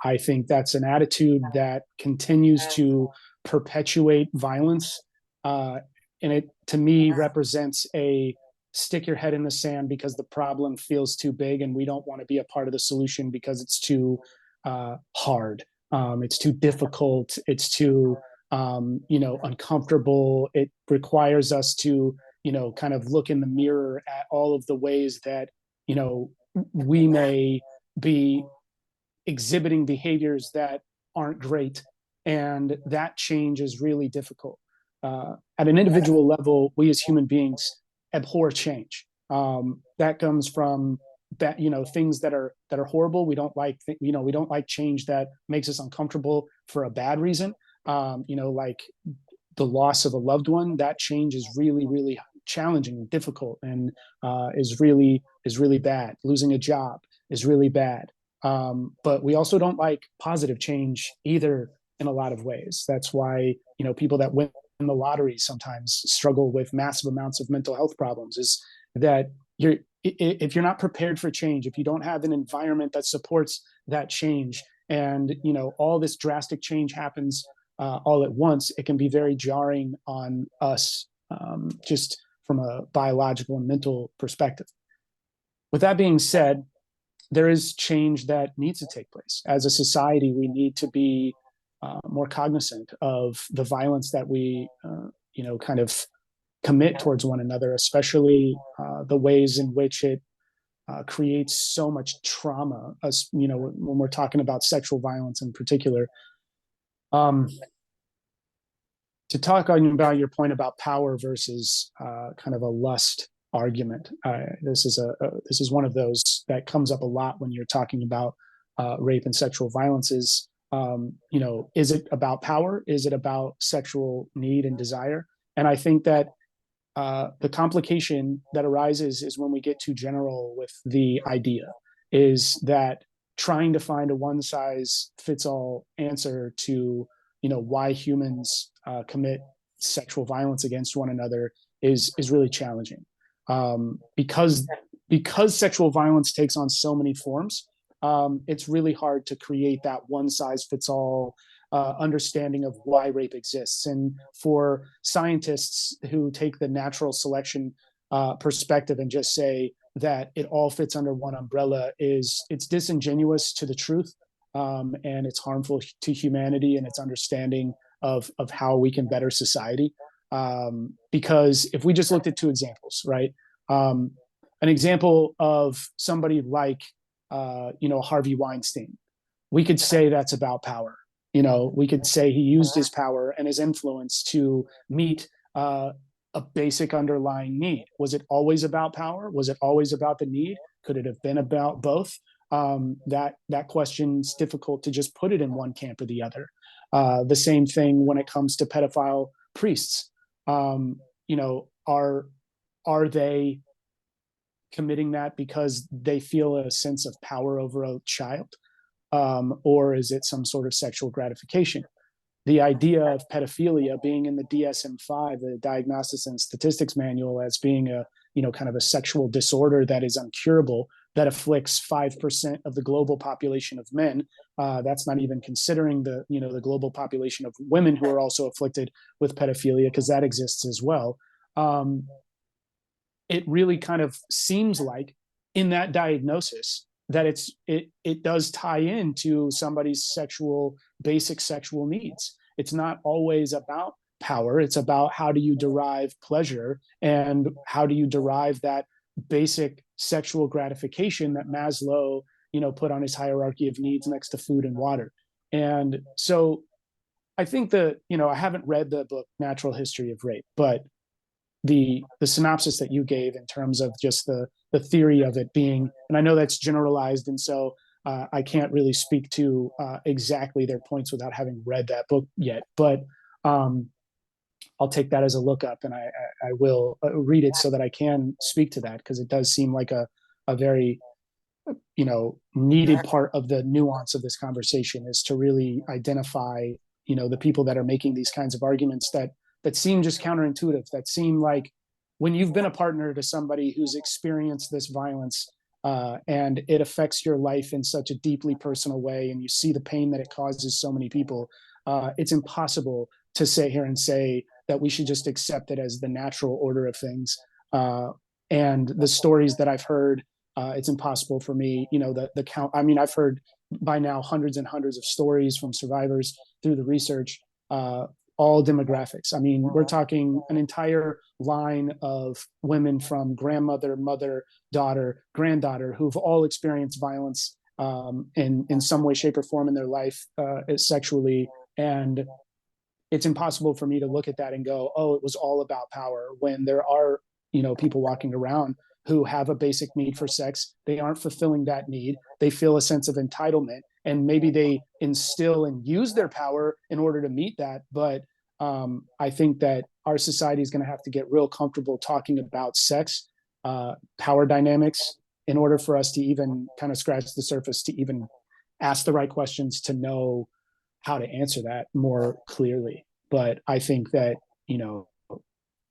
I think that's an attitude that continues to perpetuate violence. And it, to me, represents a stick your head in the sand because the problem feels too big and we don't want to be a part of the solution because it's too hard. It's too difficult. It's too, uncomfortable. It requires us to, kind of look in the mirror at all of the ways that, we may be exhibiting behaviors that aren't great. And that change is really difficult. At an individual level, we as human beings abhor change. That comes from that, things that are horrible. We don't like, we don't like change that makes us uncomfortable for a bad reason. Like the loss of a loved one. That change is really, really challenging and difficult, and is really bad. Losing a job is really bad. But we also don't like positive change either in a lot of ways. That's why, people that win the lottery sometimes struggle with massive amounts of mental health problems, is that if you're not prepared for change, if you don't have an environment that supports that change, and, all this drastic change happens all at once, it can be very jarring on us, just from a biological and mental perspective. With that being said, there is change that needs to take place. As a society, we need to be more cognizant of the violence that we, kind of commit towards one another, especially the ways in which it creates so much trauma. As when we're talking about sexual violence in particular. To talk about your point about power versus kind of a lust argument, this is one of those that comes up a lot when you're talking about rape and sexual violence. Is it about power? Is it about sexual need and desire? And I think that the complication that arises is when we get too general with the idea, is that trying to find a one size fits all answer to why humans commit sexual violence against one another is really challenging, because sexual violence takes on so many forms. It's really hard to create that one size fits all understanding of why rape exists. And for scientists who take the natural selection perspective and just say that it all fits under one umbrella, it's disingenuous to the truth, and it's harmful to humanity and its understanding of how we can better society. Because if we just looked at two examples, right? An example of somebody like Harvey Weinstein, we could say that's about power. We could say he used his power and his influence to meet a basic underlying need. Was it always about power? Was it always about the need? Could it have been about both? That question's difficult to just put it in one camp or the other. The same thing when it comes to pedophile priests. Are they committing that because they feel a sense of power over a child? Or is it some sort of sexual gratification? The idea of pedophilia being in the DSM-5, the Diagnostics and Statistics Manual, as being a kind of a sexual disorder that is uncurable, that afflicts 5% of the global population of men. That's not even considering the global population of women who are also afflicted with pedophilia, because that exists as well. It really kind of seems like in that diagnosis that it does tie into somebody's basic sexual needs. It's not always about power. It's about how do you derive pleasure, and how do you derive that basic sexual gratification that Maslow, put on his hierarchy of needs next to food and water. And so I think that, I haven't read the book Natural History of Rape, but the synopsis that you gave in terms of just the theory of it being, and I know that's generalized, and so I can't really speak to exactly their points without having read that book yet, but I'll take that as a lookup, and I will read it so that I can speak to that, because it does seem like a very needed part of the nuance of this conversation, is to really identify the people that are making these kinds of arguments that seem just counterintuitive, that seem like, when you've been a partner to somebody who's experienced this violence, and it affects your life in such a deeply personal way, and you see the pain that it causes so many people, it's impossible to sit here and say that we should just accept it as the natural order of things. And the stories that I've heard, it's impossible for me, the count. I mean, I've heard by now hundreds and hundreds of stories from survivors through the research, all demographics. I mean, we're talking an entire line of women from grandmother, mother, daughter, granddaughter, who've all experienced violence in some way, shape, or form in their life, sexually. And it's impossible for me to look at that and go, oh, it was all about power, when there are, people walking around who have a basic need for sex. They aren't fulfilling that need. They feel a sense of entitlement, and maybe they instill and use their power in order to meet that. But I think that our society is going to have to get real comfortable talking about sex, power dynamics, in order for us to even kind of scratch the surface, to even ask the right questions, to know how to answer that more clearly. But I think that,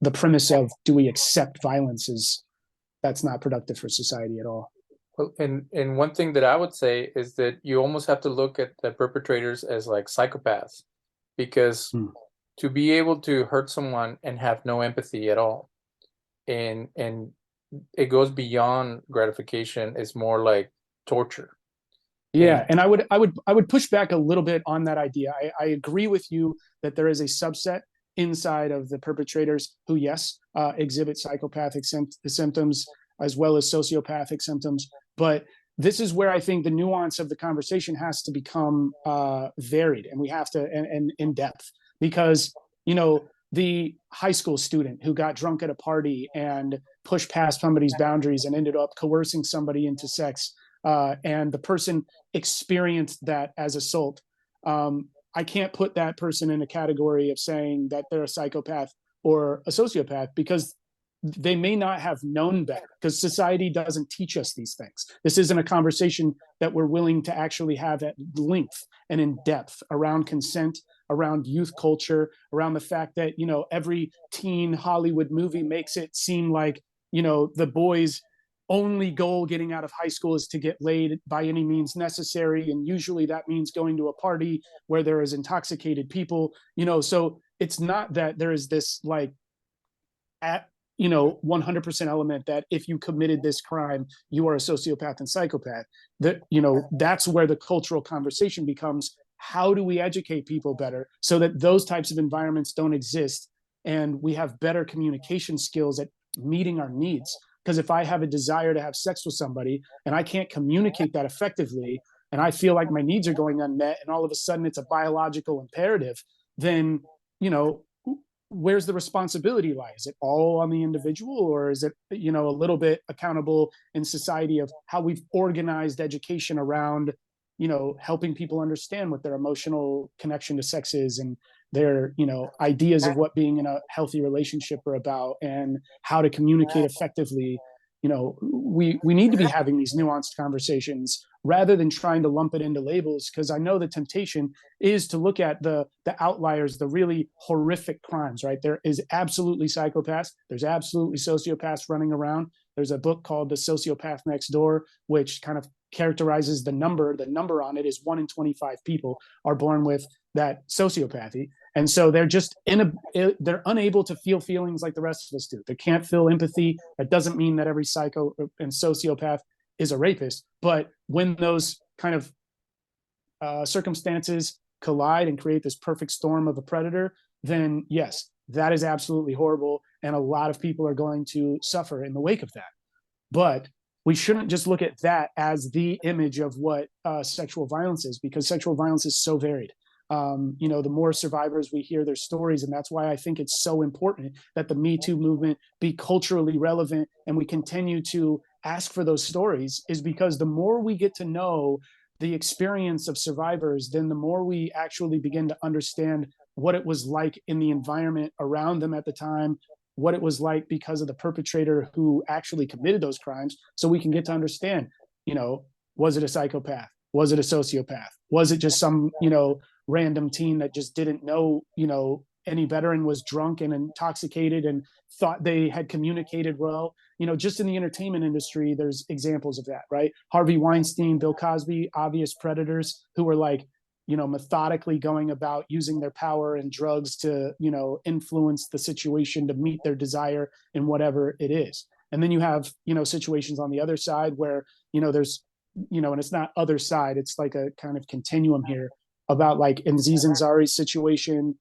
the premise of do we accept violence that's not productive for society at all. Well, and one thing that I would say is that you almost have to look at the perpetrators as like psychopaths, because to be able to hurt someone and have no empathy at all, and it goes beyond gratification, is more like torture. Yeah, and I would push back a little bit on that idea. I agree with you that there is a subset inside of the perpetrators who, yes, exhibit psychopathic symptoms as well as sociopathic symptoms. But this is where I think the nuance of the conversation has to become varied, and we have to, and in depth, because, the high school student who got drunk at a party and pushed past somebody's boundaries and ended up coercing somebody into sex, and the person experienced that as assault. I can't put that person in a category of saying that they're a psychopath or a sociopath, because they may not have known better, because society doesn't teach us these things. This isn't a conversation that we're willing to actually have at length and in depth around consent, around youth culture, around the fact that, every teen Hollywood movie makes it seem like, the boys' only goal getting out of high school is to get laid by any means necessary. And usually that means going to a party where there is intoxicated people, so it's not that there is this like 100% element that if you committed this crime, you are a sociopath and psychopath. That, that's where the cultural conversation becomes, how do we educate people better so that those types of environments don't exist, and we have better communication skills at meeting our needs. Because if I have a desire to have sex with somebody and I can't communicate that effectively, and I feel like my needs are going unmet, and all of a sudden it's a biological imperative, then, where's the responsibility lie? Is it all on the individual, or is it, a little bit accountable in society of how we've organized education around, helping people understand what their emotional connection to sex is, and their, ideas of what being in a healthy relationship are about, and how to communicate effectively. We need to be having these nuanced conversations rather than trying to lump it into labels, because I know the temptation is to look at the outliers, the really horrific crimes, right? There is absolutely psychopaths. There's absolutely sociopaths running around. There's a book called The Sociopath Next Door, which kind of characterizes the number. The number on it is 1 in 25 people are born with that sociopathy. And so they're just they're unable to feel feelings like the rest of us do. They can't feel empathy. That doesn't mean that every psycho and sociopath is a rapist. But when those kind of circumstances collide and create this perfect storm of a predator, then yes, that is absolutely horrible. And a lot of people are going to suffer in the wake of that. But we shouldn't just look at that as the image of what sexual violence is, because sexual violence is so varied. The more survivors we hear their stories, and that's why I think it's so important that the Me Too movement be culturally relevant and we continue to ask for those stories, is because the more we get to know the experience of survivors, then the more we actually begin to understand what it was like in the environment around them at the time, what it was like because of the perpetrator who actually committed those crimes, so we can get to understand, was it a psychopath? Was it a sociopath? Was it just some, random teen that just didn't know, any veteran was drunk and intoxicated and thought they had communicated well. Just in the entertainment industry, there's examples of that, right? Harvey Weinstein, Bill Cosby, obvious predators who were like, methodically going about using their power and drugs to, influence the situation to meet their desire in whatever it is. And then you have, situations on the other side where, there's, and it's not other side, it's like a kind of continuum here about like Aziz Ansari's situation,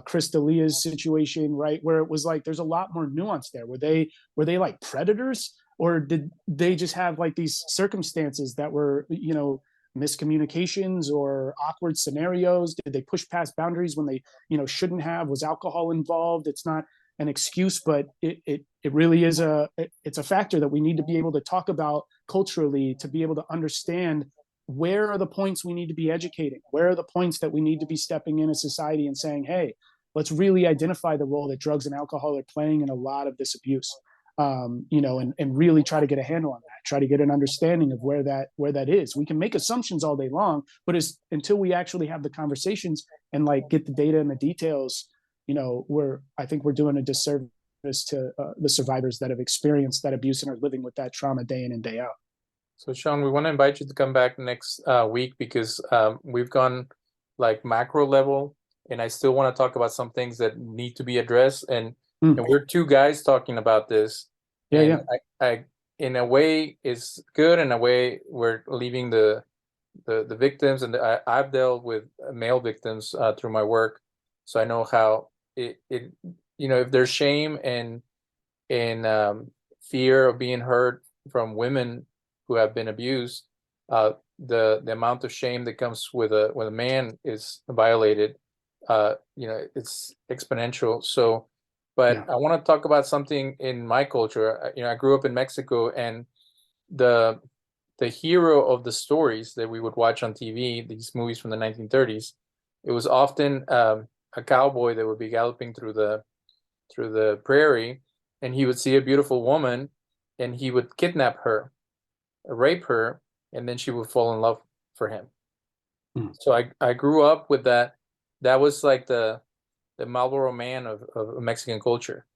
Chris D'Elia's situation, right? Where it was like, there's a lot more nuance there. Were they like predators, or did they just have like these circumstances that were, miscommunications or awkward scenarios? Did they push past boundaries when they, shouldn't have? Was alcohol involved? It's not an excuse, but it really is it's a factor that we need to be able to talk about culturally, to be able to understand where are the points we need to be educating, where are the points that we need to be stepping in as society and saying, hey, let's really identify the role that drugs and alcohol are playing in a lot of this abuse. And really try to get a handle on that, try to get an understanding of where that is. We can make assumptions all day long, but until we actually have the conversations and like get the data and the details, I think we're doing a disservice to the survivors that have experienced that abuse and are living with that trauma day in and day out. So Shaun, we want to invite you to come back next week, because we've gone like macro level, and I still want to talk about some things that need to be addressed. And we're two guys talking about this. Yeah. I in a way is good. In a way, we're leaving the victims, and I've dealt with male victims through my work, so I know how it if there's shame and fear of being hurt from women who have been abused, the amount of shame that comes with when a man is violated, it's exponential. So, but I want to talk about something in my culture. I grew up in Mexico, and the hero of the stories that we would watch on TV, these movies from the 1930s, it was often a cowboy that would be galloping through the prairie, and he would see a beautiful woman, and he would kidnap her, rape her, and then she would fall in love for him. So I grew up with that. That was like the Marlboro Man of Mexican culture.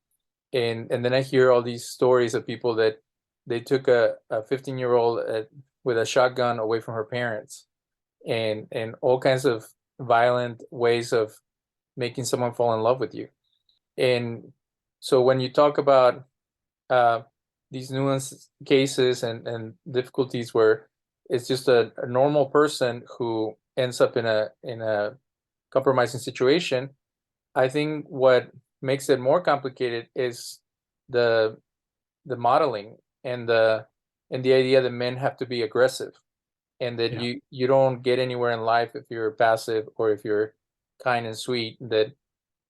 And then I hear all these stories of people that they took a 15-year-old with a shotgun away from her parents, and all kinds of violent ways of making someone fall in love with you. And so when you talk about these nuanced cases and difficulties where it's just a normal person who ends up in a compromising situation, I think what makes it more complicated is the modeling and the idea that men have to be aggressive, and that you don't get anywhere in life if you're passive or if you're kind and sweet, that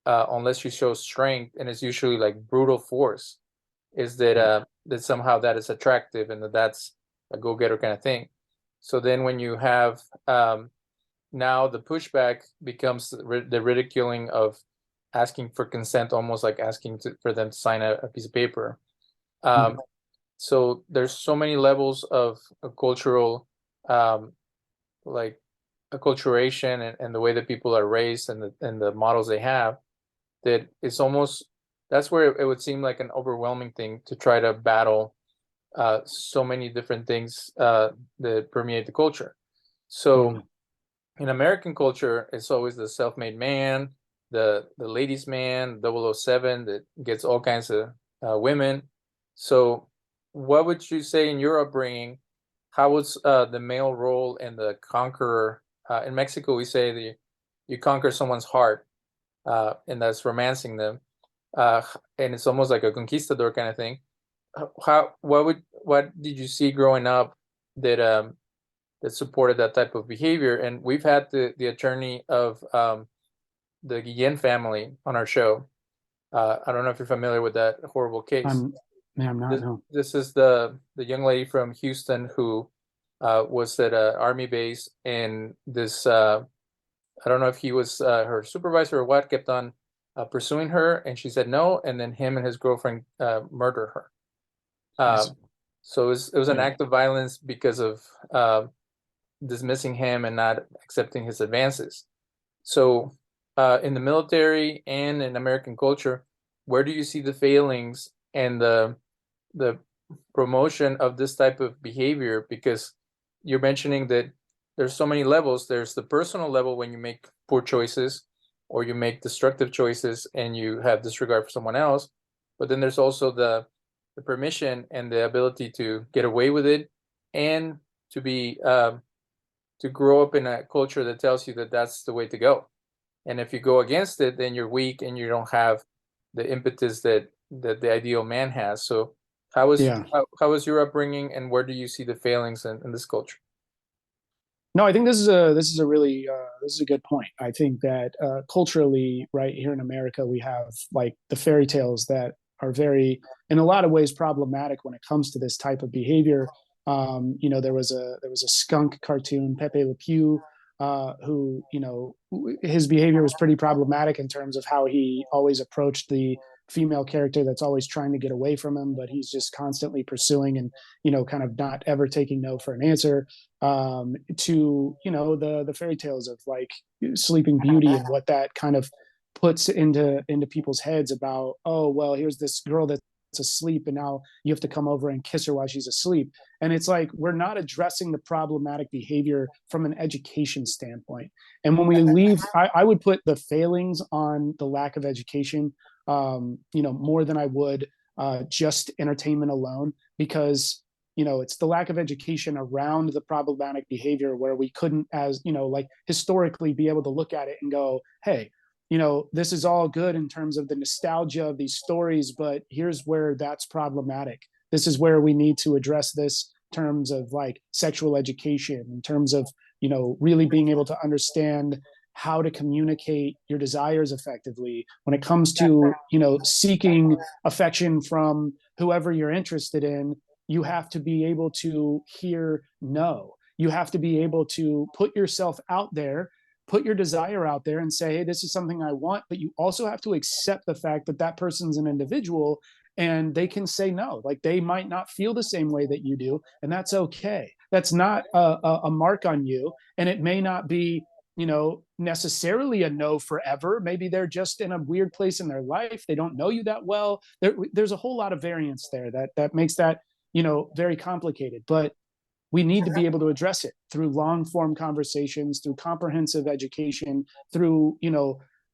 unless you show strength, and it's usually like brutal force, is that that somehow that is attractive, and that's a go-getter kind of thing. So then when you have now the pushback becomes the ridiculing of asking for consent, almost like asking for them to sign a piece of paper. So there's so many levels of cultural like acculturation and the way that people are raised and the models they have, that it's almost, that's where it would seem like an overwhelming thing to try to battle so many different things that permeate the culture. So in American culture, it's always the self-made man, the ladies' man, 007 that gets all kinds of women. So what would you say in your upbringing, how was the male role and the conqueror? In Mexico, we say you conquer someone's heart, and that's romancing them. And it's almost like a conquistador kind of thing. What did you see growing up that that supported that type of behavior? And we've had the attorney of the Guillen family on our show. I don't know if you're familiar with that horrible case. I'm not. No. This is the young lady from Houston who was at an army base, and this I don't know if he was her supervisor or what, kept on pursuing her, and she said no, and then him and his girlfriend murdered her. So it was an act of violence because of dismissing him and not accepting his advances. So in the military and in American culture, where do you see the failings and the promotion of this type of behavior? Because you're mentioning that there's so many levels. There's the personal level when you make poor choices or you make destructive choices and you have disregard for someone else. But then there's also the permission and the ability to get away with it and to be to grow up in a culture that tells you that that's the way to go. And if you go against it, then you're weak and you don't have the impetus that the ideal man has. So Yeah. how was your upbringing, and where do you see the failings in this culture? No, I think this is a really this is a good point. I think that culturally, right here in America, we have like the fairy tales that are very, in a lot of ways, problematic when it comes to this type of behavior. There was a skunk cartoon, Pepe Le Pew, who his behavior was pretty problematic in terms of how he always approached the female character that's always trying to get away from him, but he's just constantly pursuing and kind of not ever taking no for an answer. To the fairy tales of like Sleeping Beauty and what that kind of puts into people's heads about, oh well, here's this girl that's asleep and now you have to come over and kiss her while she's asleep. And it's like we're not addressing the problematic behavior from an education standpoint. And when we leave, I would put the failings on the lack of education, more than I would just entertainment alone, because it's the lack of education around the problematic behavior where we couldn't, as like historically, be able to look at it and go, hey, this is all good in terms of the nostalgia of these stories, but here's where that's problematic. This is where we need to address this in terms of like sexual education, in terms of really being able to understand how to communicate your desires effectively when it comes to seeking affection from whoever you're interested in. You have to be able to hear no. You have to be able to put yourself out there, put your desire out there and say, hey, this is something I want. But you also have to accept the fact that that person's an individual and they can say no. Like they might not feel the same way that you do. And that's okay. That's not a mark on you. And it may not be necessarily a no forever. Maybe they're just in a weird place in their life. They don't know you that well. There's a whole lot of variance there that makes that very complicated. But we need to be able to address it through long form conversations, through comprehensive education, through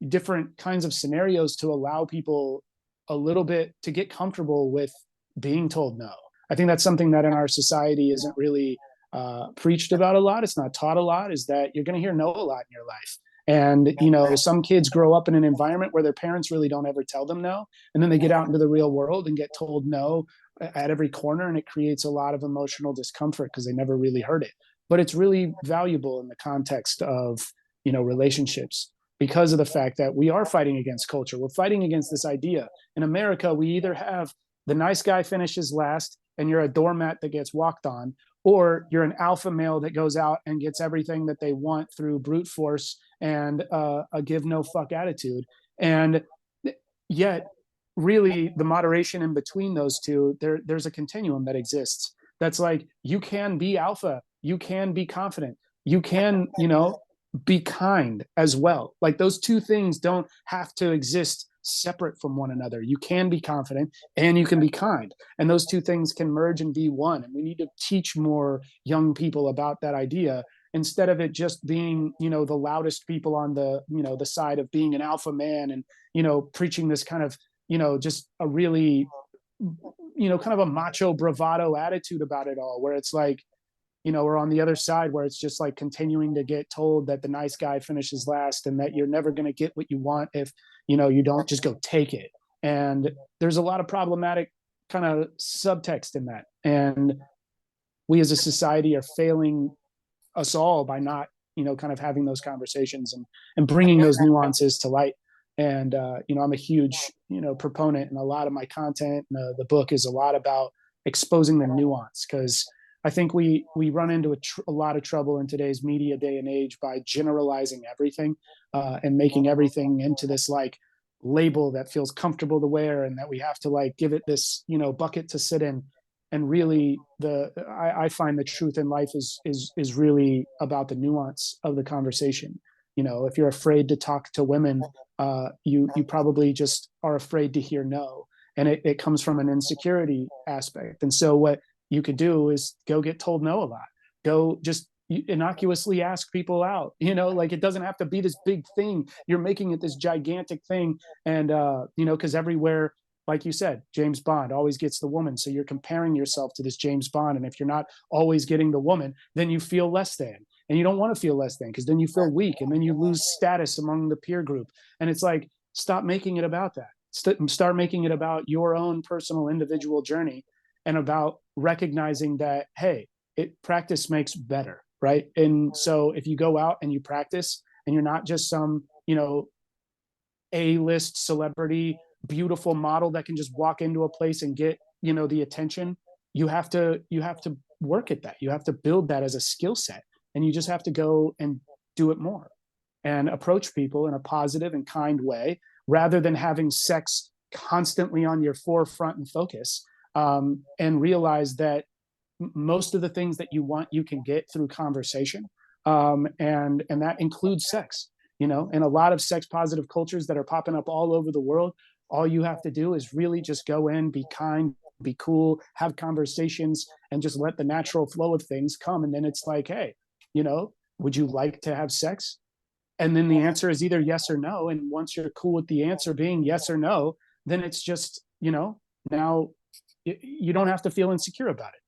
different kinds of scenarios to allow people a little bit to get comfortable with being told no. I think that's something that in our society isn't really preached about a lot. It's not taught a lot, is that you're going to hear no a lot in your life. And some kids grow up in an environment where their parents really don't ever tell them no, and then they get out into the real world and get told no at every corner, and it creates a lot of emotional discomfort because they never really heard it. But it's really valuable in the context of relationships, because of the fact that we are fighting against culture. We're fighting against this idea. In America, we either have the nice guy finishes last and you're a doormat that gets walked on, or you're an alpha male that goes out and gets everything that they want through brute force and a give no fuck attitude. And yet really the moderation in between those two, there's a continuum that exists. That's like, you can be alpha, you can be confident, you can be kind as well. Like those two things don't have to exist separate from one another. You can be confident and you can be kind, and those two things can merge and be one. And we need to teach more young people about that idea, instead of it just being the loudest people on the side of being an alpha man and preaching this kind of just a really kind of a macho bravado attitude about it all, where it's like we're on the other side where it's just like continuing to get told that the nice guy finishes last and that you're never going to get what you want if you don't just go take it. And there's a lot of problematic kind of subtext in that, and we as a society are failing us all by not kind of having those conversations and bringing those nuances to light. And I'm a huge proponent, and a lot of my content, the book is a lot about exposing the nuance, because I think we run into a lot of trouble in today's media day and age by generalizing everything and making everything into this like label that feels comfortable to wear, and that we have to like give it this bucket to sit in. And really, I find the truth in life is really about the nuance of the conversation. if you're afraid to talk to women, you probably just are afraid to hear no. And it comes from an insecurity aspect. And so what you could do is go get told no a lot. Go just innocuously ask people out. Like, it doesn't have to be this big thing. You're making it this gigantic thing. And because everywhere, like you said, James Bond always gets the woman. So you're comparing yourself to this James Bond. And if you're not always getting the woman, then you feel less than. And you don't want to feel less than, because then you feel weak, and then you lose status among the peer group. And it's like, stop making it about that. Start making it about your own personal individual journey, and about recognizing that, hey, practice makes better, right? And so if you go out and you practice, and you're not just some A-list celebrity beautiful model that can just walk into a place and get the attention, you have to work at that. You have to build that as a skill set, and you just have to go and do it more, and approach people in a positive and kind way, rather than having sex constantly on your forefront and focus. And realize that most of the things that you want, you can get through conversation. And that includes sex. In a lot of sex positive cultures that are popping up all over the world, all you have to do is really just go in, be kind, be cool, have conversations, and just let the natural flow of things come. And then it's like, hey, would you like to have sex? And then the answer is either yes or no. And once you're cool with the answer being yes or no, then it's just, now you don't have to feel insecure about it.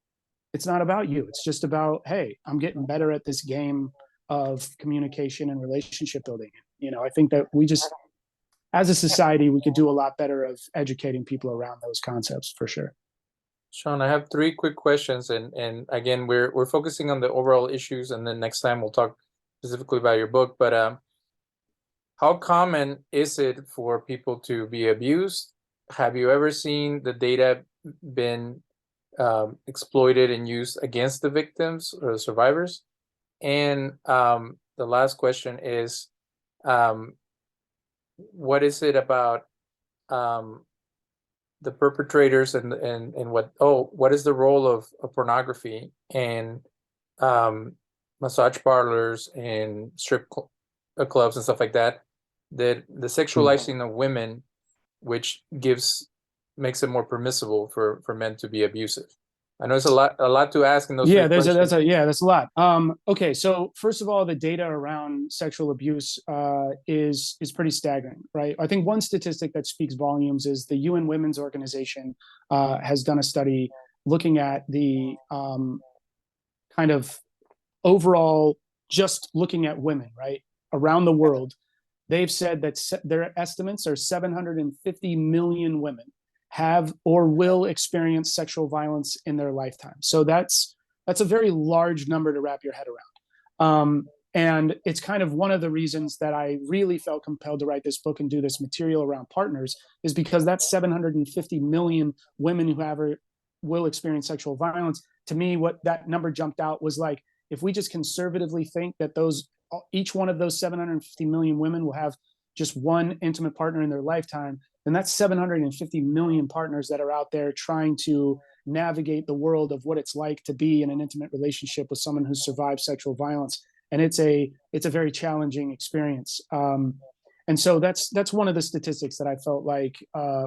It's not about you. It's just about, hey, I'm getting better at this game of communication and relationship building. I think that we just, as a society, we could do a lot better of educating people around those concepts, for sure. Shaun, I have three quick questions, and again, we're focusing on the overall issues, and then next time we'll talk specifically about your book. But how common is it for people to be abused? Have you ever seen the data been exploited and used against the victims or the survivors? And the last question is, what is it about the perpetrators and what is the role of pornography and massage parlors and strip clubs and stuff like that, the sexualizing of women, which makes it more permissible for men to be abusive? I know it's a lot to ask in those three questions. That's a lot. Okay, so first of all, the data around sexual abuse is pretty staggering, right? I think one statistic that speaks volumes is the UN Women's Organization has done a study looking at the kind of overall, just looking at women, right, around the world. They've said that their estimates are 750 million women have or will experience sexual violence in their lifetime. So that's a very large number to wrap your head around. And it's kind of one of the reasons that I really felt compelled to write this book and do this material around partners, is because that's 750 million women who have or will experience sexual violence. To me, what that number jumped out was like, if we just conservatively think that each one of those 750 million women will have just one intimate partner in their lifetime, then that's 750 million partners that are out there trying to navigate the world of what it's like to be in an intimate relationship with someone who survived sexual violence. And it's a very challenging experience. And so that's one of the statistics that I felt like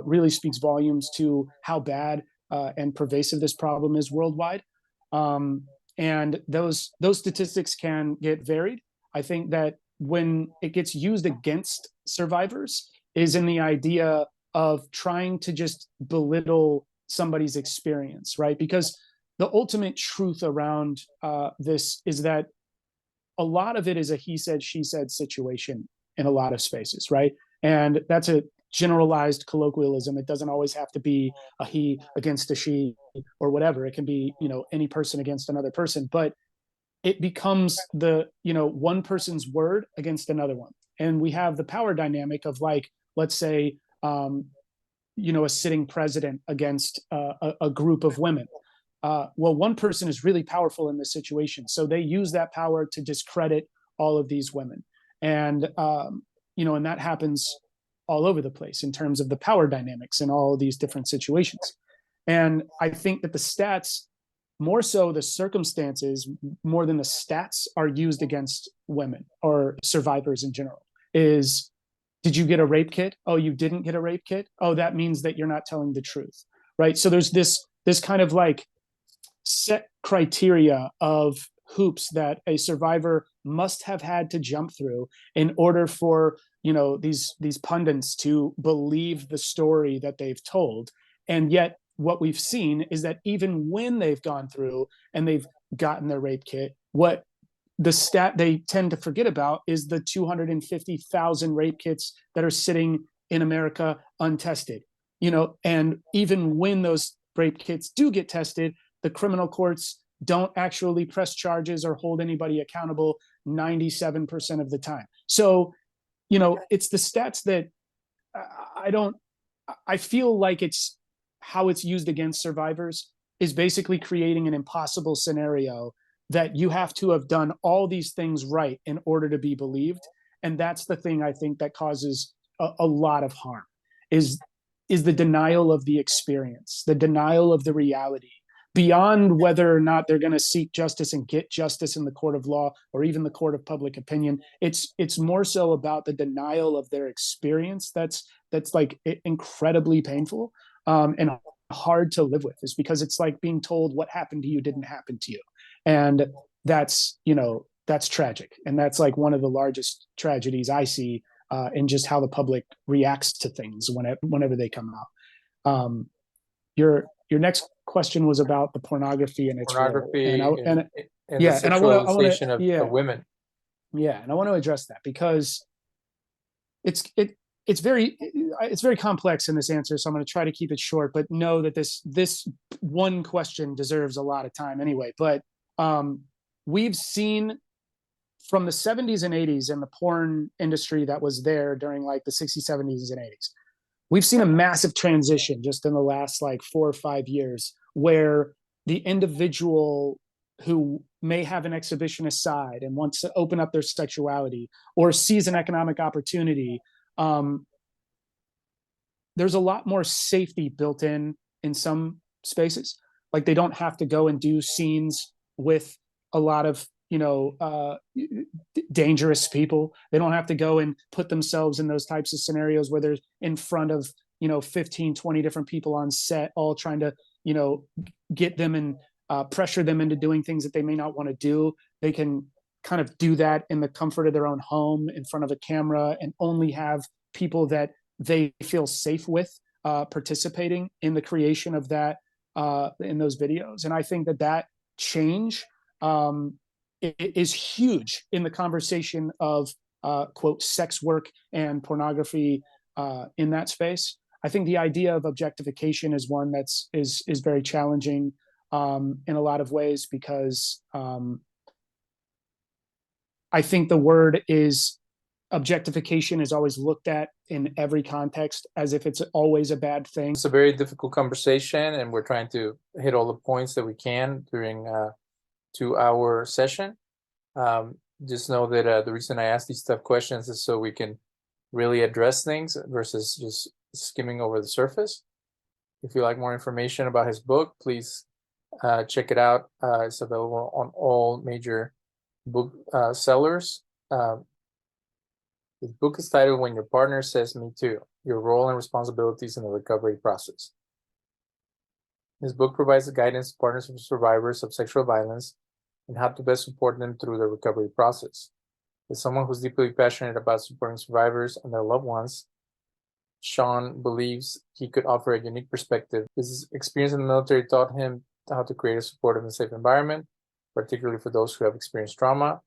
really speaks volumes to how bad and pervasive this problem is worldwide. And those statistics can get varied. I think that when it gets used against survivors is in the idea of trying to just belittle somebody's experience, right? Because the ultimate truth around this is that a lot of it is a he said, she said situation in a lot of spaces, right? And that's a generalized colloquialism. It doesn't always have to be a he against a she or whatever. It can be, any person against another person, but it becomes the, one person's word against another one. And we have the power dynamic of, like, let's say, a sitting president against a group of women. Well, one person is really powerful in this situation. So they use that power to discredit all of these women. And, and that happens all over the place in terms of the power dynamics in all of these different situations. And I think that the stats more so the circumstances more than the stats are used against women or survivors in general. Is, did you get a rape kit? Oh, you didn't get a rape kit? Oh, that means that you're not telling the truth, right? So there's this kind of like set criteria of hoops that a survivor must have had to jump through in order for, you know, these pundits to believe the story that they've told. And yet what we've seen is that even when they've gone through and they've gotten their rape kit, what the stat they tend to forget about is the 250,000 rape kits that are sitting in America untested. You know, and even when those rape kits do get tested, the criminal courts don't actually press charges or hold anybody accountable 97% of the time. So, you know, it's the stats that I feel like it's how it's used against survivors is basically creating an impossible scenario that you have to have done all these things right in order to be believed. And that's the thing I think that causes a lot of harm is the denial of the experience, the denial of the reality, beyond whether or not they're going to seek justice and get justice in the court of law or even the court of public opinion. It's more so about the denial of their experience that's like incredibly painful and hard to live with, is because it's like being told what happened to you didn't happen to you. And that's, you know, that's tragic. And that's like one of the largest tragedies I see in just how the public reacts to things whenever they come out. Your next question was about the pornography and its pornography role. And the yeah, and I want sexualization to, yeah, of women. Yeah, and I want to address that because it's very complex in this answer, so I'm going to try to keep it short, but know that this one question deserves a lot of time anyway. But we've seen from the 70s and 80s and the porn industry that was there during like the 60s, 70s, and 80s, we've seen a massive transition just in the last like 4 or 5 years where the individual who may have an exhibitionist side and wants to open up their sexuality or sees an economic opportunity, there's a lot more safety built in some spaces. Like they don't have to go and do scenes with a lot of, you know, dangerous people. They don't have to go and put themselves in those types of scenarios where they're in front of, you know, 15, 20 different people on set, all trying to, you know, get them and pressure them into doing things that they may not want to do. They can kind of do that in the comfort of their own home in front of a camera and only have people that they feel safe with participating in the creation of that in those videos. And I think that change is huge in the conversation of quote sex work and pornography in that space. I think the idea of objectification is one that's is very challenging in a lot of ways because I think the word is objectification is always looked at in every context as if it's always a bad thing. It's a very difficult conversation, and we're trying to hit all the points that we can during a 2-hour session. Just know that the reason I ask these tough questions is so we can really address things versus just skimming over the surface. If you like more information about his book, please check it out. It's available on all major book sellers. His book is titled When Your Partner Says Me Too, Your Role and Responsibilities in the Recovery Process. His book provides guidance to partners and survivors of sexual violence and how to best support them through the recovery process. As someone who's deeply passionate about supporting survivors and their loved ones, Shaun believes he could offer a unique perspective. His experience in the military taught him how to create a supportive and safe environment, particularly for those who have experienced trauma.